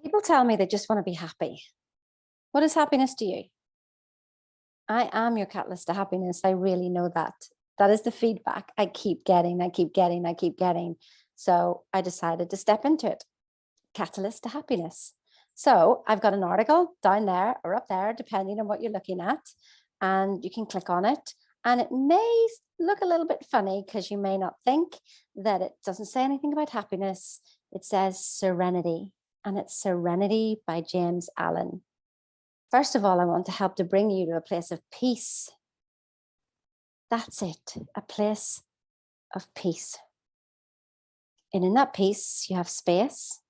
People tell me they just want to be happy. What is happiness to you? I am your catalyst to happiness. I really know that. That is the feedback I keep getting. So I decided to step into it. Catalyst to happiness. So I've got an article down there or up there, depending on what you're looking at, and you can click on it. And it may look a little bit funny because you may not think that it doesn't say anything about happiness. It says Serenity, and it's Serenity by James Allen. First of all, I want to help to bring you to a place of peace. That's it, a place of peace. And in that peace, you have space.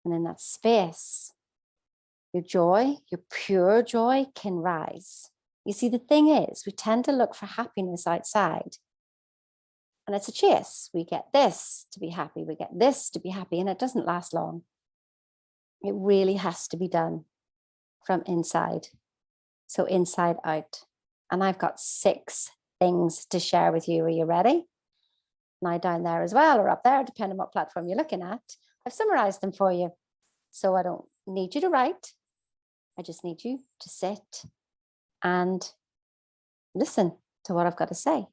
And in that space, your joy, your pure joy can rise. You see, the thing is, we tend to look for happiness outside. And it's a chase. We get this to be happy. We get this to be happy. And it doesn't last long. It really has to be done from inside. So inside out. And I've got 6 things to share with you. Are you ready? Now down there as well, or up there, depending on what platform you're looking at, I've summarized them for you. So I don't need you to write. I just need you to sit and listen to what I've got to say.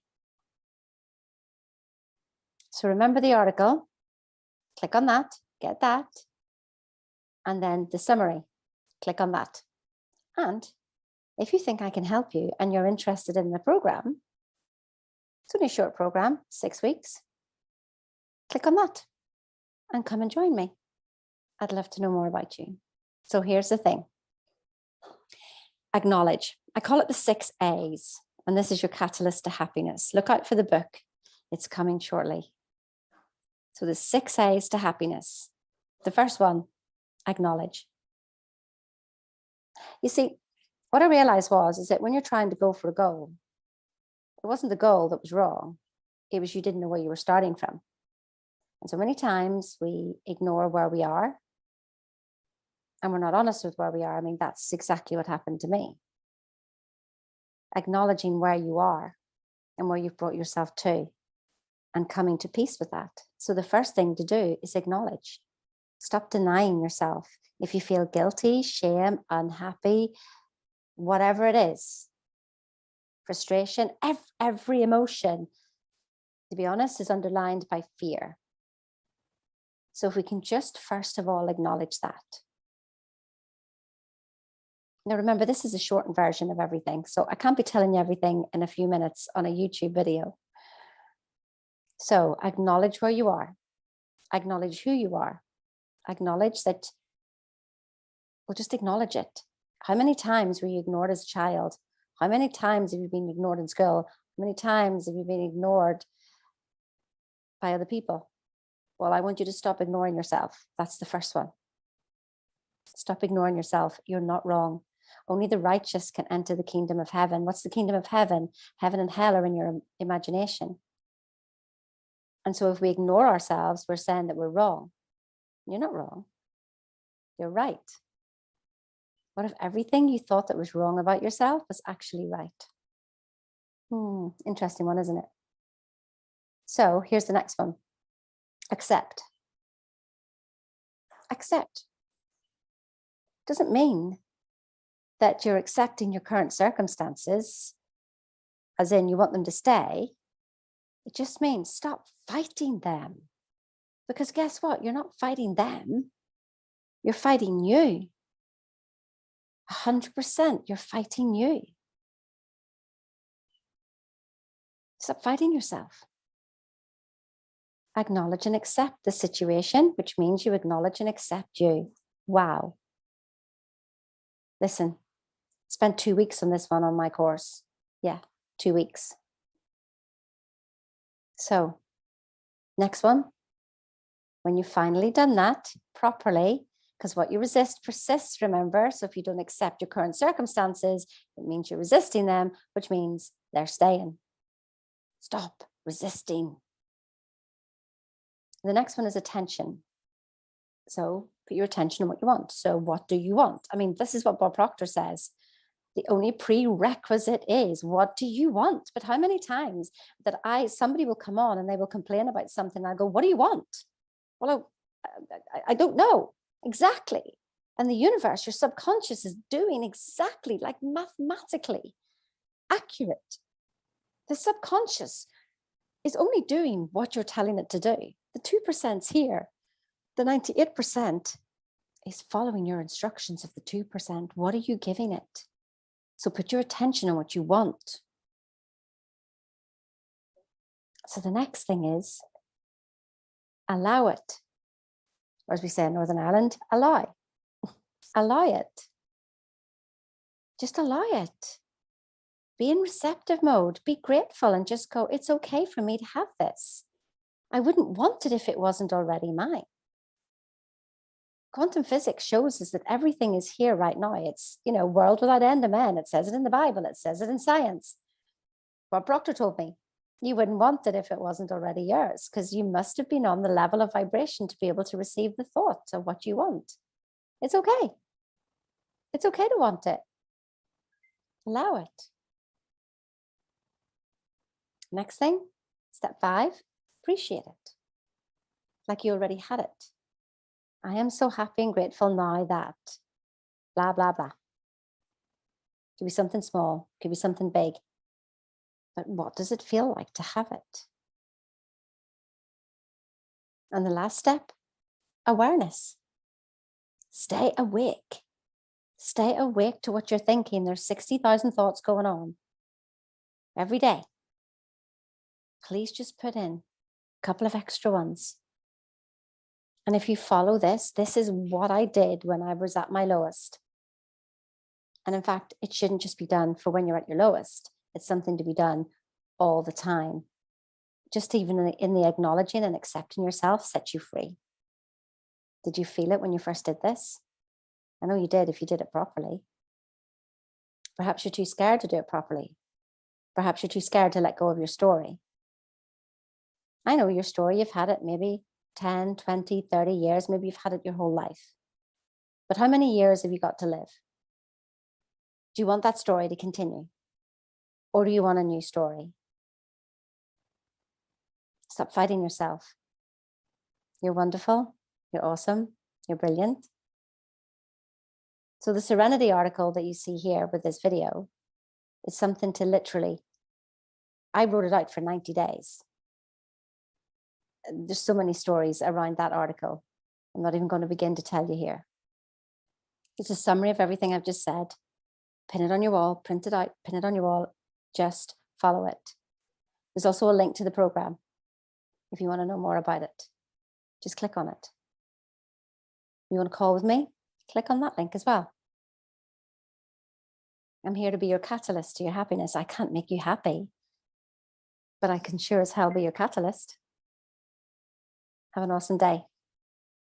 So remember the article, click on that, get that, and then the summary, click on that. And if you think I can help you and you're interested in the program, it's only a short program, 6 weeks, click on that and come and join me. I'd love to know more about you. So here's the thing. Acknowledge. I call it the 6 A's, and this is your catalyst to happiness. Look out for the book. It's coming shortly. So the 6 A's to happiness. The first one, acknowledge. You see, what I realized is that when you're trying to go for a goal, it wasn't the goal that was wrong. It was you didn't know where you were starting from. And so many times we ignore where we are and we're not honest with where we are. I mean, that's exactly what happened to me. Acknowledging where you are and where you've brought yourself to and coming to peace with that. So the first thing to do is acknowledge. Stop denying yourself. If you feel guilty, shame, unhappy, whatever it is, frustration, every emotion, to be honest, is underlined by fear. So if we can just first of all acknowledge that. Now remember, this is a shortened version of everything, so I can't be telling you everything in a few minutes on a YouTube video. So acknowledge where you are. Acknowledge who you are. Acknowledge that, well, just acknowledge it. How many times were you ignored as a child? How many times have you been ignored in school? How many times have you been ignored by other people? Well, I want you to stop ignoring yourself. That's the first one. Stop ignoring yourself. You're not wrong. Only the righteous can enter the kingdom of heaven. What's the kingdom of heaven? Heaven and hell are in your imagination. And so if we ignore ourselves, we're saying that we're wrong. You're not wrong. You're right. What if everything you thought that was wrong about yourself was actually right? Interesting one, isn't it? So here's the next one. Accept. Accept. Doesn't mean that you're accepting your current circumstances, as in you want them to stay. It just means stop fighting them. Because guess what? You're not fighting them. You're fighting you. 100%, you're fighting you. Stop fighting yourself. Acknowledge and accept the situation, which means you acknowledge and accept you. Wow. Listen, spent 2 weeks on this one on my course. Yeah, 2 weeks. So, next one. When you've finally done that properly, because what you resist persists, remember? So if you don't accept your current circumstances, it means you're resisting them, which means they're staying. Stop resisting. The next one is attention. So put your attention on what you want. So what do you want? I mean, this is what Bob Proctor says. The only prerequisite is, what do you want? But how many times that somebody will come on and they will complain about something. I go, what do you want? Well, I don't know. Exactly. And the universe, your subconscious, is doing exactly, like mathematically accurate. The subconscious is only doing what you're telling it to do. The 2%'s here. The 98% is following your instructions of the 2%. What are you giving it? So put your attention on what you want. So the next thing is allow it. Or as we say in Northern Ireland, allow. Allow it. Just allow it. Be in receptive mode. Be grateful and just go, it's okay for me to have this. I wouldn't want it if it wasn't already mine. Quantum physics shows us that everything is here right now. It's, world without end, amen. It says it in the Bible. It says it in science. Bob Proctor told me, you wouldn't want it if it wasn't already yours, because you must have been on the level of vibration to be able to receive the thought of what you want. It's okay. It's okay to want it. Allow it. Next thing, step 5, appreciate it. Like you already had it. I am so happy and grateful now that blah, blah, blah. Could be something small, could be something big. But what does it feel like to have it? And the last step, awareness. Stay awake. Stay awake to what you're thinking. There's 60,000 thoughts going on every day. Please just put in a couple of extra ones. And if you follow this is what I did when I was at my lowest. And in fact, it shouldn't just be done for when you're at your lowest. It's something to be done all the time. Just even in the acknowledging and accepting yourself sets you free. Did you feel it when you first did this? I know you did if you did it properly. Perhaps you're too scared to do it properly. Perhaps you're too scared to let go of your story. I know your story. You've had it maybe 10, 20, 30 years. Maybe you've had it your whole life. But how many years have you got to live? Do you want that story to continue? Or do you want a new story? Stop fighting yourself. You're wonderful. You're awesome. You're brilliant. So the Serenity article that you see here with this video is something to literally, I wrote it out for 90 days. There's so many stories around that article. I'm not even going to begin to tell you here. It's a summary of everything I've just said. Pin it on your wall, print it out, pin it on your wall. Just follow it. There's also a link to the program if you want to know more about it. Just click on it. You want to call with me? Click on that link as well. I'm here to be your catalyst to your happiness. I can't make you happy, but I can sure as hell be your catalyst. Have an awesome day.